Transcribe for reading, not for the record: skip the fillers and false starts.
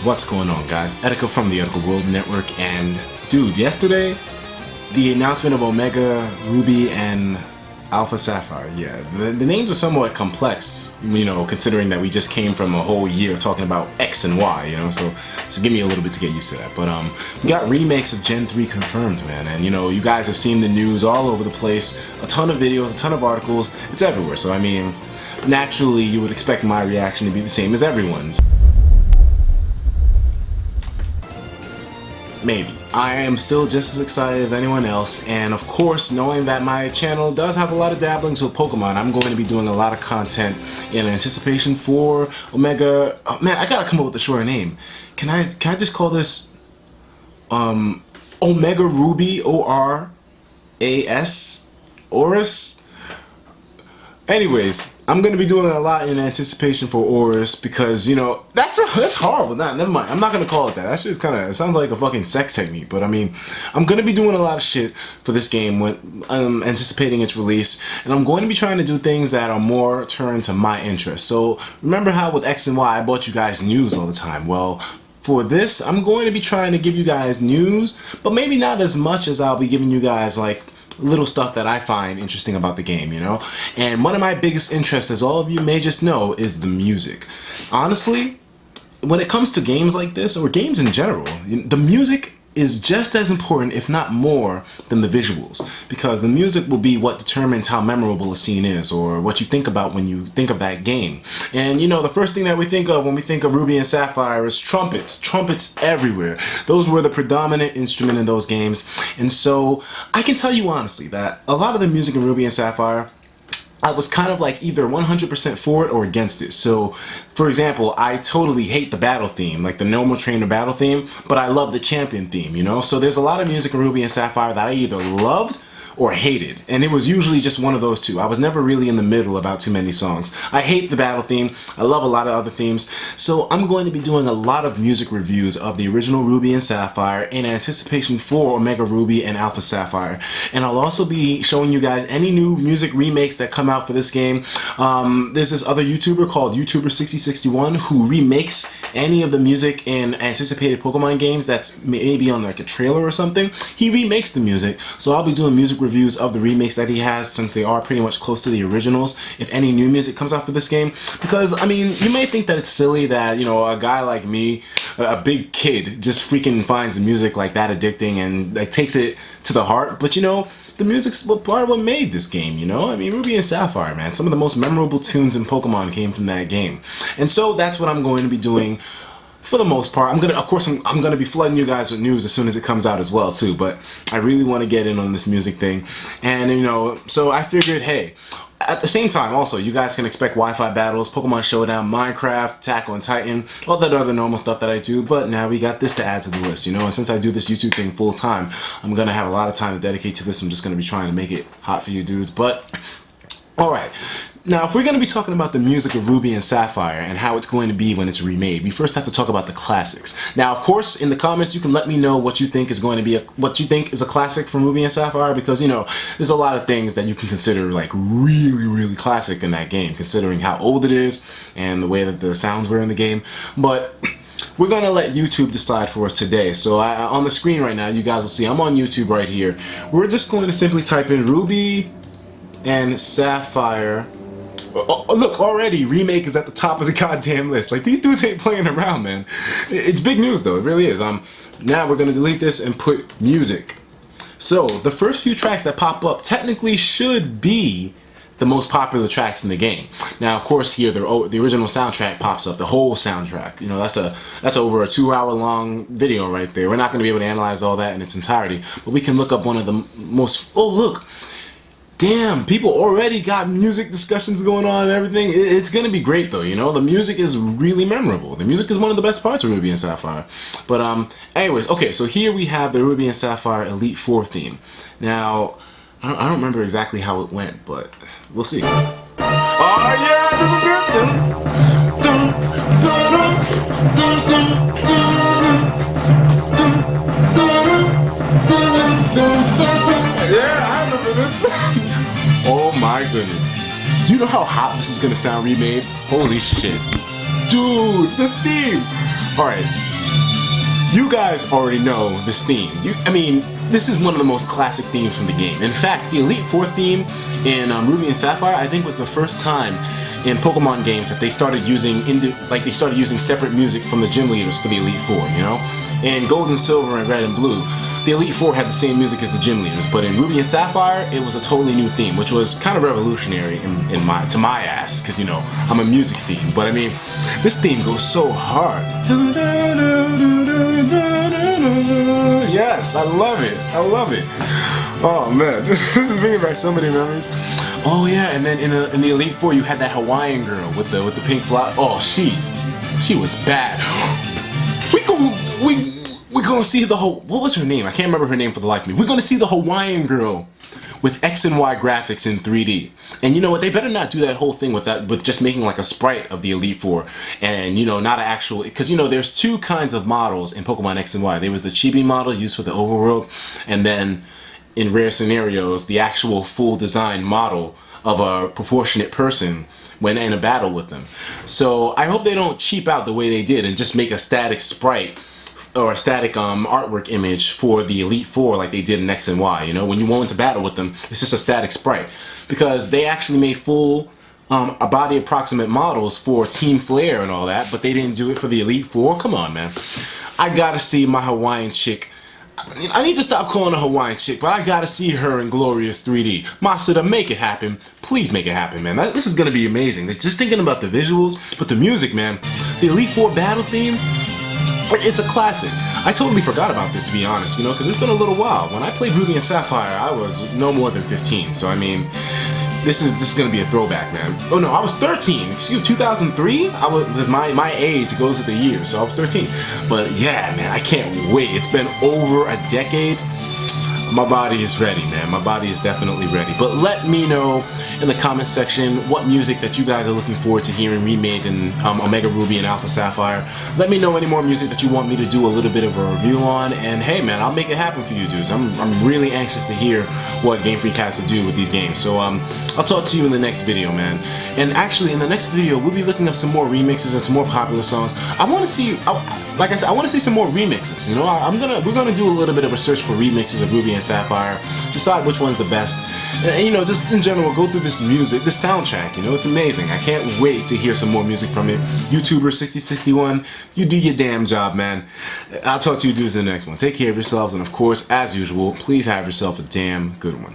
What's going on, guys? Etika from the Etika World Network, and dude, yesterday, the announcement of Omega, Ruby, and Alpha Sapphire. Yeah, the names are somewhat complex, you know, considering that we just came from a whole year talking about X and Y, you know, so give me a little bit to get used to that. But we got remakes of Gen 3 confirmed, man, and you know, you guys have seen the news all over the place, a ton of videos, a ton of articles, it's everywhere, so I mean, naturally you would expect my reaction to be the same as everyone's. Maybe. I am still just as excited as anyone else, and of course, knowing that my channel does have a lot of dabblings with Pokemon, I'm going to be doing a lot of content in anticipation for Omega. Oh, man, I gotta come up with a shorter name. Can I just call this Omega Ruby ORAS? Oris? Anyways, I'm gonna be doing a lot in anticipation for Oris because, you know, that's horrible. Nah, never mind. I'm not gonna call it that. That shit is it sounds like a fucking sex technique. But I mean, I'm gonna be doing a lot of shit for this game when anticipating its release, and I'm going to be trying to do things that are more turned to my interest. So remember how with X and Y I brought you guys news all the time? Well, for this, I'm going to be trying to give you guys news, but maybe not as much as I'll be giving you guys like little stuff that I find interesting about the game, you know? And one of my biggest interests, as all of you may just know, is the music. Honestly, when it comes to games like this, or games in general, the music is just as important, if not more, than the visuals. Because the music will be what determines how memorable a scene is, or what you think about when you think of that game. And you know, the first thing that we think of when we think of Ruby and Sapphire is trumpets. Trumpets everywhere. Those were the predominant instrument in those games. And so, I can tell you honestly that a lot of the music in Ruby and Sapphire, I was kind of like either 100% for it or against it. So, for example, I totally hate the battle theme, like the normal trainer battle theme, but I love the champion theme, you know? So there's a lot of music in Ruby and Sapphire that I either loved or hated, and it was usually just one of those two. I was never really in the middle about too many songs. I hate the battle theme, I love a lot of other themes, so I'm going to be doing a lot of music reviews of the original Ruby and Sapphire in anticipation for Omega Ruby and Alpha Sapphire. And I'll also be showing you guys any new music remakes that come out for this game. There's this other YouTuber called YouTuber6061 who remakes any of the music in anticipated Pokemon games that's maybe on like a trailer or something. He remakes the music, so I'll be doing music reviews of the remakes that he has, since they are pretty much close to the originals, if any new music comes out for this game. Because I mean, you may think that it's silly that, you know, a guy like me, a big kid, just freaking finds the music like that addicting and like takes it to the heart, but you know, the music's part of what made this game, you know? I mean, Ruby and Sapphire, man, some of the most memorable tunes in Pokemon came from that game. And so that's what I'm going to be doing for the most part. Of course, I'm gonna be flooding you guys with news as soon as it comes out as well too, but I really want to get in on this music thing. And you know, so I figured, hey, at the same time also, you guys can expect Wi-Fi battles, Pokemon Showdown, Minecraft, Attack on Titan, all that other normal stuff that I do, but now we got this to add to the list, you know? And since I do this YouTube thing full time, I'm gonna have a lot of time to dedicate to this. I'm just gonna be trying to make it hot for you dudes, but alright. Now, if we're going to be talking about the music of Ruby and Sapphire and how it's going to be when it's remade, we first have to talk about the classics. Now, of course, in the comments, you can let me know what you think is going to be what you think is a classic from Ruby and Sapphire, because, you know, there's a lot of things that you can consider like really, really classic in that game, considering how old it is and the way that the sounds were in the game. But we're going to let YouTube decide for us today. So on the screen right now, you guys will see I'm on YouTube right here. We're just going to simply type in Ruby and Sapphire. Oh, look, already remake is at the top of the goddamn list. Like, these dudes ain't playing around, man. It's big news though, it really is. Now we're gonna delete this and put music. So the first few tracks that pop up technically should be the most popular tracks in the game. Now, of course, here the original soundtrack pops up, the whole soundtrack. You know, that's over a 2-hour long video right there. We're not gonna be able to analyze all that in its entirety, but we can look up one of the most. Oh, look. Damn, people already got music discussions going on and everything. It's gonna be great though, you know? The music is really memorable. The music is one of the best parts of Ruby and Sapphire. But anyways, okay, so here we have the Ruby and Sapphire Elite Four theme. Now, I don't remember exactly how it went, but we'll see. Oh yeah, this is it! Dun, dun, dun, dun, dun, dun. Yeah, I remember this. Oh my goodness. Do you know how hot this is gonna sound remade? Holy shit. Dude, this theme! Alright, You guys already know this theme. I mean, this is one of the most classic themes from the game. In fact, the Elite Four theme in Ruby and Sapphire, I think, was the first time in Pokemon games that they started using separate music from the gym leaders for the Elite Four. You know, in Gold and Silver and Red and Blue, the Elite Four had the same music as the gym leaders, but in Ruby and Sapphire, it was a totally new theme, which was kind of revolutionary to my ass, because, you know, I'm a music fiend. But I mean, this theme goes so hard. Yes, I love it. I love it. Oh man, this is bringing back so many memories. Oh yeah, and then in the Elite Four, you had that Hawaiian girl with the pink flower. Oh, she was bad. We're gonna see the whole. What was her name? I can't remember her name for the life of me. We're gonna see the Hawaiian girl with X and Y graphics in 3D. And you know what? They better not do that whole thing with just making like a sprite of the Elite Four, and you know, not an actual. Because you know, there's two kinds of models in Pokemon X and Y. There was the chibi model used for the overworld, and then in rare scenarios, the actual full design model of a proportionate person when in a battle with them. So I hope they don't cheap out the way they did and just make a static sprite or a static artwork image for the Elite Four like they did in X and Y. You know, when you go into battle with them, it's just a static sprite, because they actually made full body approximate models for Team Flare and all that, but they didn't do it for the Elite Four. Come on, man. I gotta see my Hawaiian chick. I need to stop calling her Hawaiian chick, but I gotta see her in glorious 3D. Masuda, make it happen. Please make it happen, man. This is gonna be amazing. Just thinking about the visuals, but the music, man. The Elite Four battle theme, it's a classic. I totally forgot about this, to be honest, you know, because it's been a little while. When I played Ruby and Sapphire, I was no more than 15, so I mean, this is gonna be a throwback, man. Oh no, I was 13. Excuse me, 2003. Because my age goes with the year, so I was 13. But yeah, man, I can't wait. It's been over a decade. My body is ready, man. My body is definitely ready. But let me know in the comment section what music that you guys are looking forward to hearing remade in Omega Ruby and Alpha Sapphire. Let me know any more music that you want me to do a little bit of a review on. And hey, man, I'll make it happen for you dudes. I'm really anxious to hear what Game Freak has to do with these games. So I'll talk to you in the next video, man. And actually, in the next video, we'll be looking up some more remixes and some more popular songs. I want to see, like I said, I want to see some more remixes. You know, we're gonna do a little bit of a search for remixes of Ruby and Sapphire, decide which one's the best, and you know, just in general, go through this music, this soundtrack. You know, it's amazing. I can't wait to hear some more music from it. YouTuber 6061, you do your damn job, man. I'll talk to you dudes in the next one. Take care of yourselves, and of course, as usual, please have yourself a damn good one.